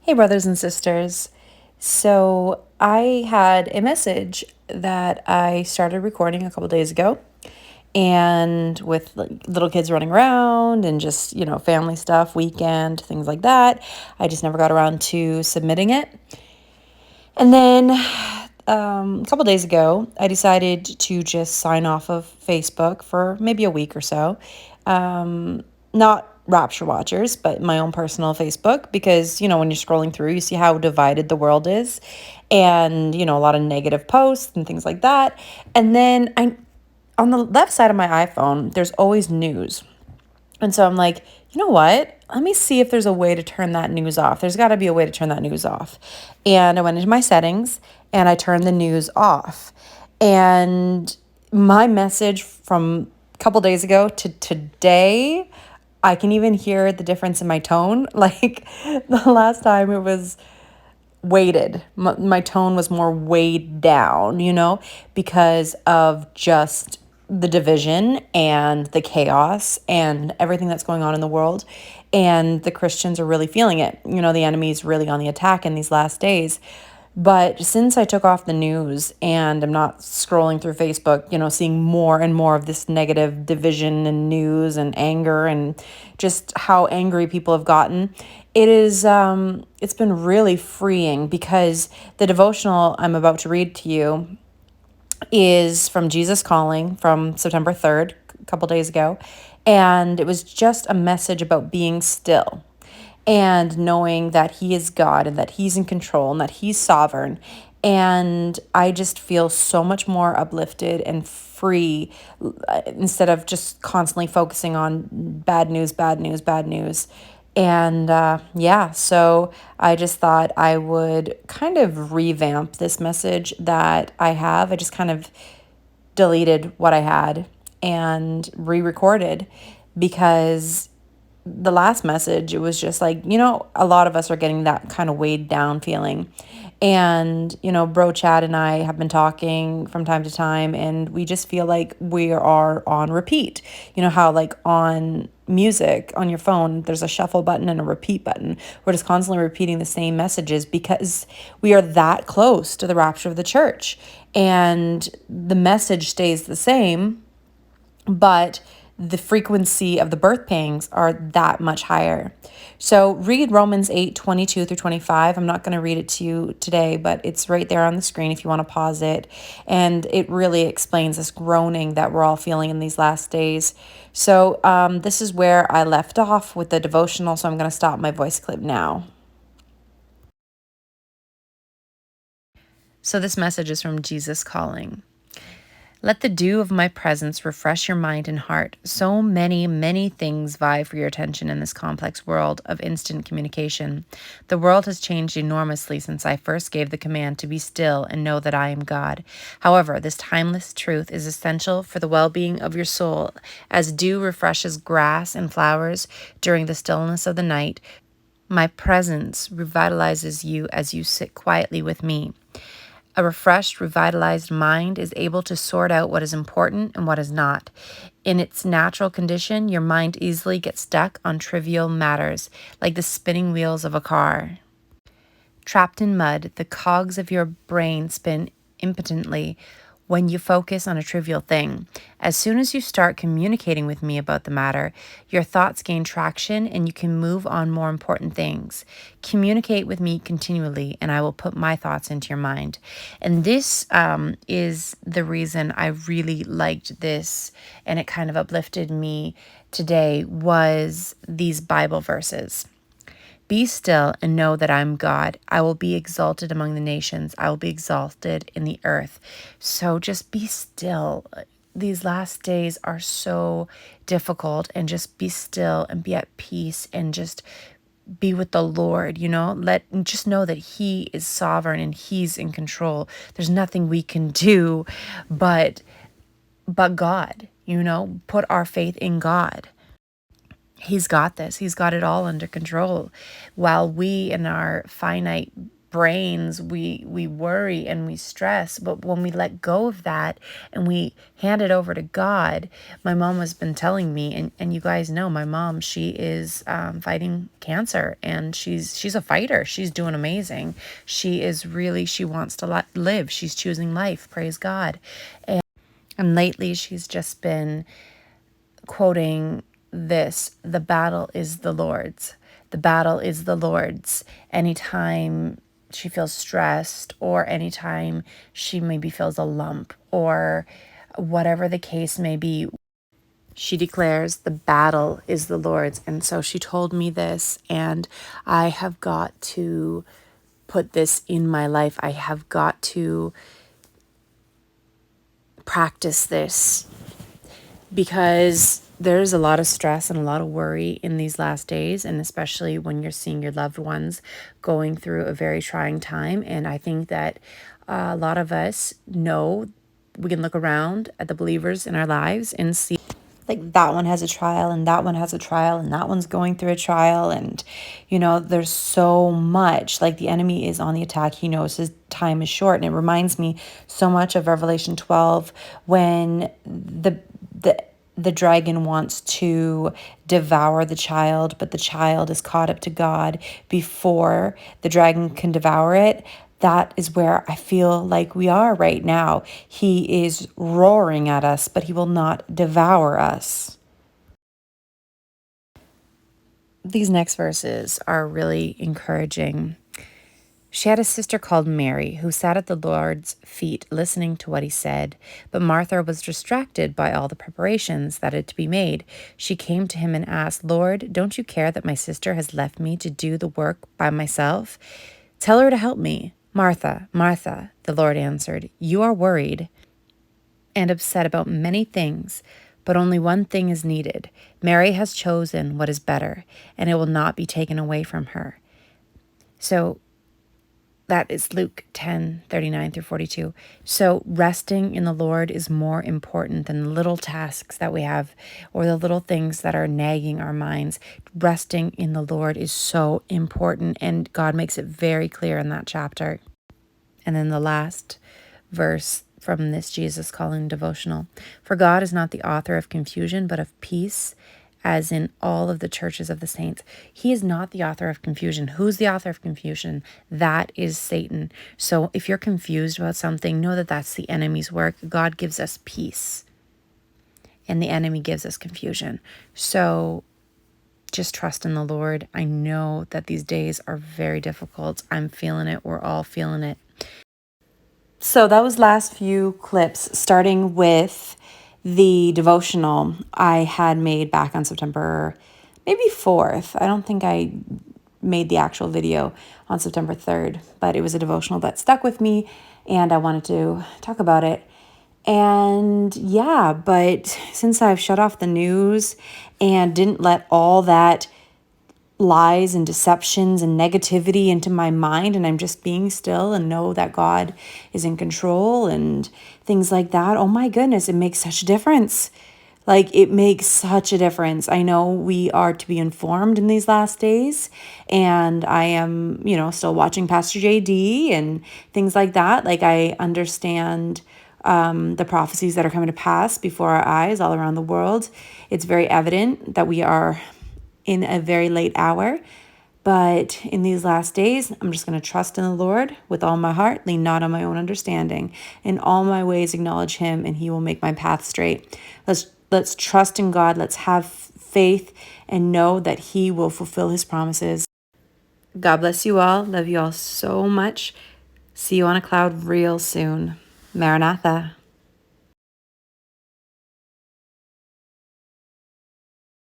Hey, brothers and sisters. So, I had a message that I started recording a couple days ago, and with little kids running around and just, family stuff, weekend, things like that. I just never got around to submitting it. And then a couple days ago, I decided to just sign off of Facebook for maybe a week or so. Not Rapture Watchers, but my own personal Facebook, because, when you're scrolling through, you see how divided the world is and, a lot of negative posts and things like that. And then on the left side of my iPhone, there's always news. And so I'm like, you know what? Let me see if there's a way to turn that news off. There's got to be a way to turn that news off. And I went into my settings and I turned the news off. And my message from a couple days ago to today, I can even hear the difference in my tone. Like the last time it was weighted. My tone was more weighed down, because of just the division and the chaos and everything that's going on in the world. And the Christians are really feeling it. The enemy's really on the attack in these last days. But since I took off the news and I'm not scrolling through Facebook, seeing more and more of this negative division and news and anger and just how angry people have gotten, it's been really freeing, because the devotional I'm about to read to you is from Jesus Calling from September 3rd, a couple days ago. And it was just a message about being still and knowing that He is God and that He's in control and that He's sovereign. And I just feel so much more uplifted and free, instead of just constantly focusing on bad news, bad news, bad news. And yeah, so I just thought I would kind of revamp this message that I have. I just kind of deleted what I had and re-recorded, because the last message, it was just like, a lot of us are getting that kind of weighed down feeling. And, Bro Chad and I have been talking from time to time, and we just feel like we are on repeat. How, like, on music on your phone, there's a shuffle button and a repeat button. We're just constantly repeating the same messages because we are that close to the rapture of the church. And the message stays the same, but the frequency of the birth pangs are that much higher. So read Romans 8:22 through 25. I'm not going to read it to you today, but it's right there on the screen if you want to pause it. And it really explains this groaning that we're all feeling in these last days. So this is where I left off with the devotional, so I'm going to stop my voice clip now. So this message is from Jesus Calling. Let the dew of my presence refresh your mind and heart. So many, many things vie for your attention in this complex world of instant communication. The world has changed enormously since I first gave the command to be still and know that I am God. However, this timeless truth is essential for the well-being of your soul. As dew refreshes grass and flowers during the stillness of the night, my presence revitalizes you as you sit quietly with me. A refreshed, revitalized mind is able to sort out what is important and what is not. In its natural condition, your mind easily gets stuck on trivial matters, like the spinning wheels of a car. Trapped in mud, the cogs of your brain spin impotently when you focus on a trivial thing. As soon as you start communicating with me about the matter, your thoughts gain traction and you can move on more important things. Communicate with me continually and I will put my thoughts into your mind. And this is the reason I really liked this, and it kind of uplifted me today, was these Bible verses. Be still and know that I'm God. I will be exalted among the nations. I will be exalted in the earth. So just be still. These last days are so difficult, and just be still and be at peace and just be with the Lord, just know that He is sovereign and He's in control. There's nothing we can do but God, put our faith in God. He's got this. He's got it all under control. While we in our finite brains, we worry and we stress. But when we let go of that and we hand it over to God, my mom has been telling me, and you guys know my mom, she is fighting cancer, and she's a fighter. She's doing amazing. She wants to live. She's choosing life. Praise God. And lately she's just been quoting this: the battle is the Lord's. The battle is the Lord's. Anytime she feels stressed, or anytime she maybe feels a lump, or whatever the case may be, she declares the battle is the Lord's. And so she told me this, and I have got to put this in my life. I have got to practice this, because there's a lot of stress and a lot of worry in these last days, and especially when you're seeing your loved ones going through a very trying time. And I think that a lot of us know, we can look around at the believers in our lives and see, like, that one has a trial, and that one has a trial, and that one's going through a trial. And there's so much, like, the enemy is on the attack. He knows his time is short. And it reminds me so much of Revelation 12, when the dragon wants to devour the child, but the child is caught up to God before the dragon can devour it. That is where I feel like we are right now. He is roaring at us, but he will not devour us. These next verses are really encouraging. She had a sister called Mary, who sat at the Lord's feet listening to what he said. But Martha was distracted by all the preparations that had to be made. She came to him and asked, "Lord, don't you care that my sister has left me to do the work by myself? Tell her to help me." "Martha, Martha," the Lord answered, "you are worried and upset about many things, but only one thing is needed. Mary has chosen what is better, and it will not be taken away from her." So that is Luke 10:39-42. So resting in the Lord is more important than the little tasks that we have, or the little things that are nagging our minds. Resting in the Lord is so important, and God makes it very clear in that chapter. And then the last verse from this Jesus Calling devotional: "For God is not the author of confusion, but of peace, as in all of the churches of the saints." He is not the author of confusion. Who's the author of confusion? That is Satan. So if you're confused about something, know that that's the enemy's work. God gives us peace, and the enemy gives us confusion. So just trust in the Lord. I know that these days are very difficult. I'm feeling it. We're all feeling it. So that was last few clips, starting with the devotional I had made back on September maybe 4th. I don't think I made the actual video on September 3rd, but it was a devotional that stuck with me, and I wanted to talk about it. And yeah, but since I've shut off the news and didn't let all that lies and deceptions and negativity into my mind, and I'm just being still and know that God is in control and things like that, oh my goodness, it makes such a difference. Like, it makes such a difference. I know we are to be informed in these last days, and I am, still watching Pastor JD and things like that. Like, I understand the prophecies that are coming to pass before our eyes all around the world. It's very evident that we are in a very late hour. But in these last days, I'm just going to trust in the Lord with all my heart, lean not on my own understanding. In all my ways, acknowledge him, and he will make my path straight. Let's trust in God. Let's have faith and know that he will fulfill his promises. God bless you all. Love you all so much. See you on a cloud real soon. Maranatha.